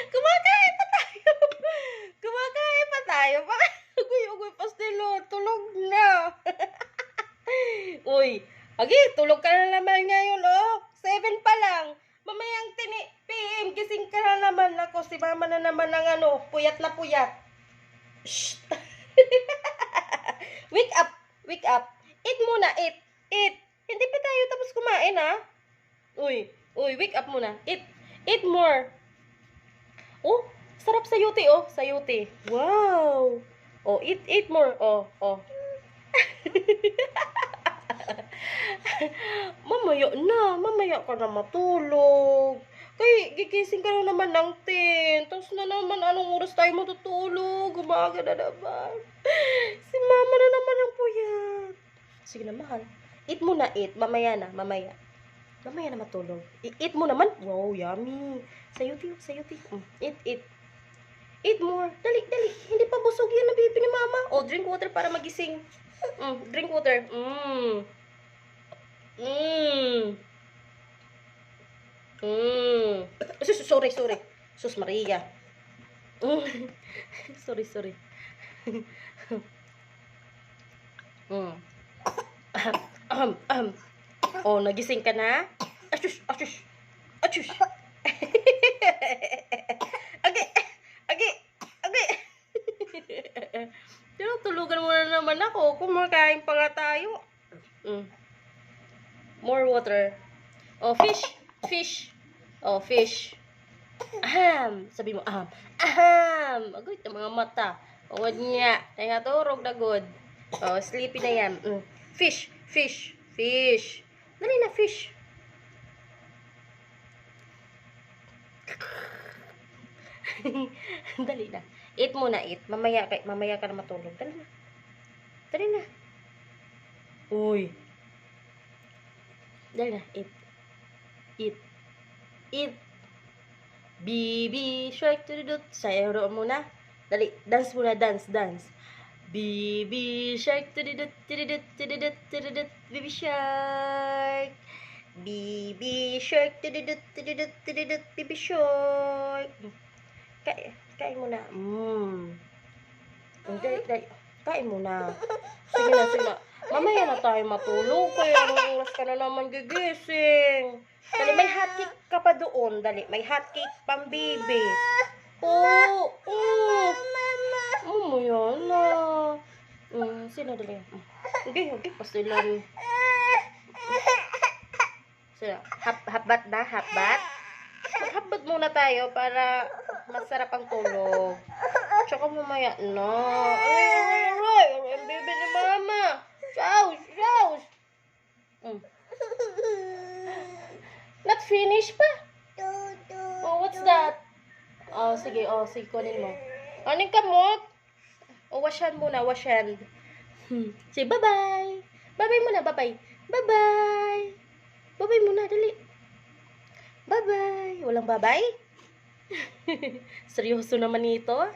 Kumakain pa tayo. Kumakain pa tayo. Bakit ugoy-ugoy pastilo? Tulog na. Uy, agi, tulog ka na naman ngayon, oh. 7 pa lang. Mamayang PM, gising ka na naman. Ako, si mama na naman ng ano, puyat na puyat. Shh. Wake up, wake up. Eat muna, eat. Hindi pa tayo tapos kumain, ha? Uy, wake up muna. Eat more. Oh, sarap sayuti, oh. Sayuti. Wow. Oh, eat more. Oh. Mamaya ka na matulog. Kay, gigising ka na naman ng 10. Tapos na naman, anong oras tayo matutulog? Umaga na naman. Si mama na naman ang puyat. Sige na, mahal. Eat muna, eat. Mamaya na. Mamaya na matulog. Eat mo naman. Wow, yummy. Sayuti. Eat. Eat more. Dali. Hindi pa busog yan ang baby ni mama. Oh, drink water para magising. Drink water. Sorry. Sus Maria. Sorry. Oh, nagising ka na? Asus. Agi. Tinutulugan mo na naman ako. Kumakain pa nga tayo. More water. Oh, fish. Oh, fish. Aham. Sabi mo, aham. Agoy, ito mga mata. Uwad niya. Kaya nga turog na good. Oh, sleepy na yan. Fish. Dali na, fish. Dali na. Eat muna, eat. Mamaya ka na matulog. Dali na. Uy. Dali na, eat. Baby shark tududut. Sayo muna. Dali, dance muna, dance. Baby shark tududut. Baby shark. Baby shark tududut. Baby shark. Kain muna. Dali. Kain muna. Sige na. Mamaya na tayo matulog. Kaya anong oras ka na naman gigising. Dali, may hotcake ka pa doon. Dali, may hotcake pang baby. Oh. Mamaya na. Sino dali? Okay. Pastilan. Sino? Hapbat na? Maghabat muna tayo para masarap ang tulog. Tsaka mamaya na. Ay, ang baby ni mama. Shows. Not finished pa? Oh, what's that? Oh, sige, kunin mo. Aning kamot? Oh, wash hand muna. Say bye-bye. Bye-bye muna, bye-bye. Bye-bye muna, dali. Bye-bye. Walang bye-bye? Seryoso naman ito.